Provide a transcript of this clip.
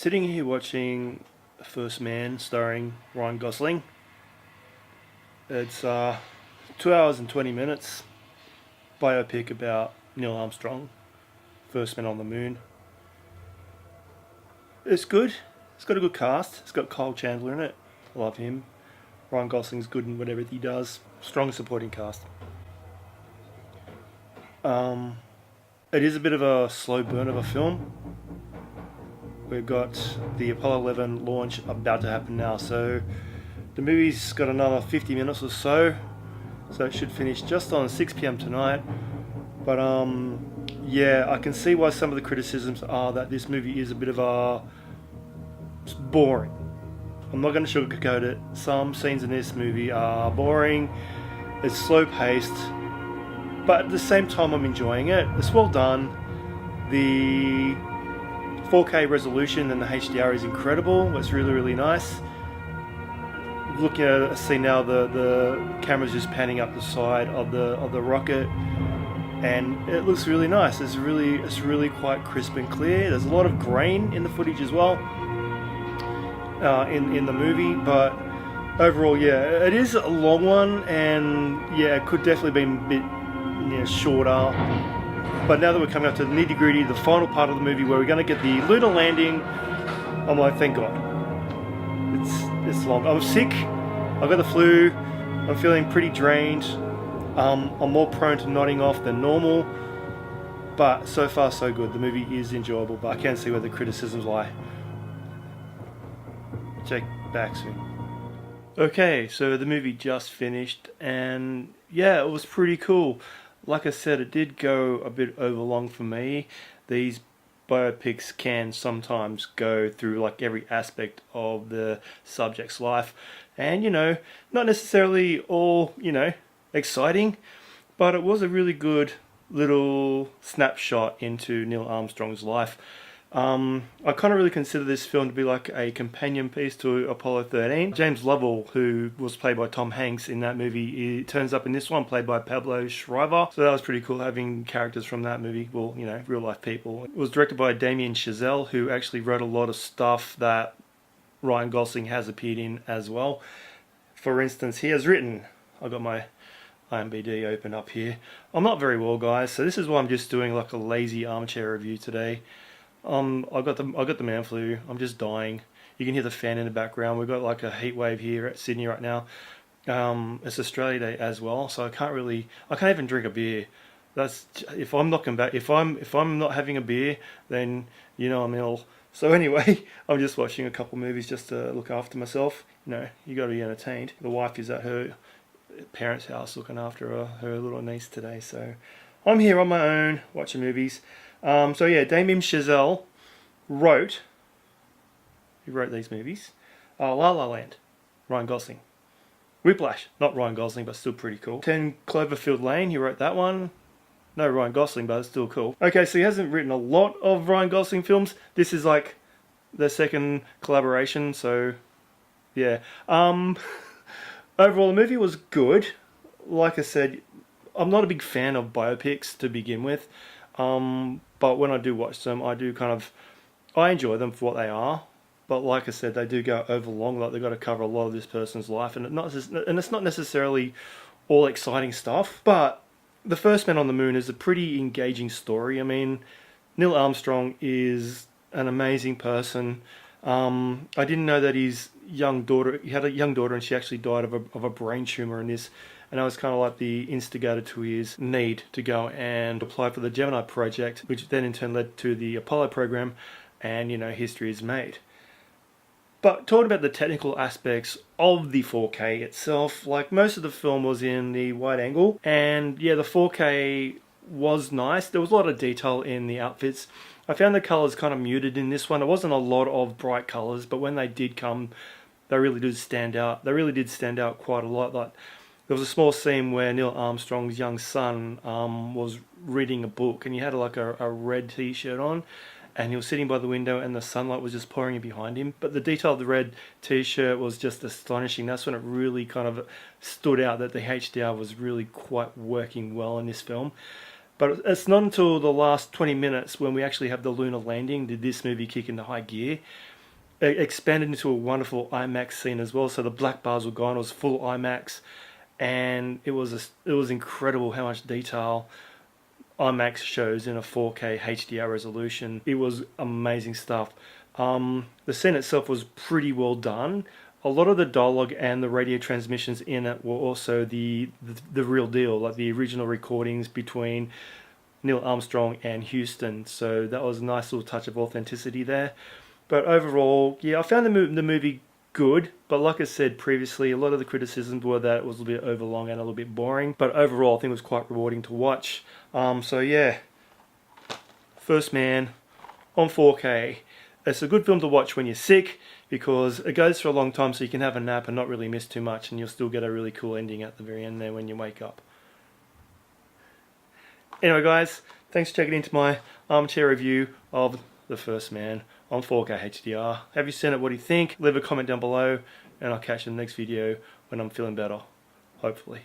Sitting here watching First Man starring Ryan Gosling. It's 2 hours and 20 minutes. Biopic about Neil Armstrong, first man on the moon. It's good. It's got a good cast. It's got Kyle Chandler in it. I love him. Ryan Gosling's good in whatever he does. Strong supporting cast. It is a bit of a slow burn of a film. We've got the Apollo 11 launch about to happen now, so the movie's got another 50 minutes or so, so it should finish just on 6 p.m. tonight. But yeah, I can see why some of the criticisms are that this movie is a bit of a boring. I'm not going to sugarcoat it. Some scenes in this movie are boring. It's slow paced, but at the same time I'm enjoying it. It's well done. The 4K resolution and the HDR is incredible. It's really nice. Looking at a scene now, the camera's just panning up the side of the rocket, and it looks really nice. It's really quite crisp and clear. There's a lot of grain in the footage as well, in the movie, but overall, yeah, it is a long one, and yeah, it could definitely be a bit shorter. But now that we're coming up to the nitty-gritty, the final part of the movie where we're going to get the lunar landing, I'm like, thank God. It's long. I'm sick. I've got the flu. I'm feeling pretty drained. I'm more prone to nodding off than normal. But so far so good. The movie is enjoyable, but I can't see where the criticisms lie. Check back soon. Okay, so the movie just finished, and yeah, it was pretty cool. Like I said, it did go a bit over long for me. These biopics can sometimes go through like every aspect of the subject's life, and not necessarily all exciting, but it was a really good little snapshot into Neil Armstrong's life. I kind of really consider this film to be like a companion piece to Apollo 13. James Lovell, who was played by Tom Hanks in that movie, he turns up in this one, played by Pablo Schreiber. So that was pretty cool, having characters from that movie, well, real life people. It was directed by Damien Chazelle, who actually wrote a lot of stuff that Ryan Gosling has appeared in as well. For instance, he has written, I've got my IMDb open up here. I'm not very well, guys, so this is why I'm just doing like a lazy armchair review today. I got the man flu. I'm just dying. You can hear the fan in the background. We've got like a heat wave here at Sydney right now. It's Australia Day as well, so I can't even drink a beer. That's if I'm not having a beer, then I'm ill. So anyway, I'm just watching a couple movies just to look after myself. You got to be entertained. The wife is at her parents' house looking after her little niece today, so I'm here on my own watching movies. So yeah, Damien Chazelle wrote these movies. La La Land, Ryan Gosling. Whiplash, not Ryan Gosling, but still pretty cool. 10 Cloverfield Lane, he wrote that one. No Ryan Gosling, but it's still cool. Okay, so he hasn't written a lot of Ryan Gosling films. This is like their second collaboration, so yeah. Overall, the movie was good. Like I said, I'm not a big fan of biopics to begin with. But when I do watch them, I enjoy them for what they are. But like I said, they do go over long. Like they've got to cover a lot of this person's life, and it's not necessarily all exciting stuff. But The First Man on the Moon is a pretty engaging story. I mean, Neil Armstrong is an amazing person. I didn't know that he had a young daughter, and she actually died of a brain tumor in this. And I was kind of like the instigator to his need to go and apply for the Gemini project, which then in turn led to the Apollo program, and history is made. But talking about the technical aspects of the 4K itself, like most of the film was in the wide angle, and yeah, the 4K was nice. There was a lot of detail in the outfits. I found the colours kind of muted in this one. There wasn't a lot of bright colours, but when they did come, they really did stand out. They really did stand out quite a lot. Like, there was a small scene where Neil Armstrong's young son was reading a book, and he had like a red t-shirt on, and he was sitting by the window, and the sunlight was just pouring in behind him. But the detail of the red t-shirt was just astonishing. That's when it really kind of stood out that the HDR was really quite working well in this film. But it's not until the last 20 minutes when we actually have the lunar landing did this movie kick into high gear. expanded into a wonderful IMAX scene as well. So the black bars were gone. It was full IMAX, and it was incredible how much detail IMAX shows in a 4K HDR resolution. It was amazing stuff. The scene itself was pretty well done. A lot of the dialogue and the radio transmissions in it were also the real deal, like the original recordings between Neil Armstrong and Houston. So that was a nice little touch of authenticity there. But overall, yeah, I found the movie good. But like I said previously, a lot of the criticisms were that it was a little bit overlong and a little bit boring. But overall, I think it was quite rewarding to watch. So yeah, First Man on 4K. It's a good film to watch when you're sick, because it goes for a long time, so you can have a nap and not really miss too much, and you'll still get a really cool ending at the very end there when you wake up. Anyway guys, thanks for checking into my armchair review of The First Man on 4K HDR. Have you seen it? What do you think? Leave a comment down below, and I'll catch you in the next video when I'm feeling better, hopefully.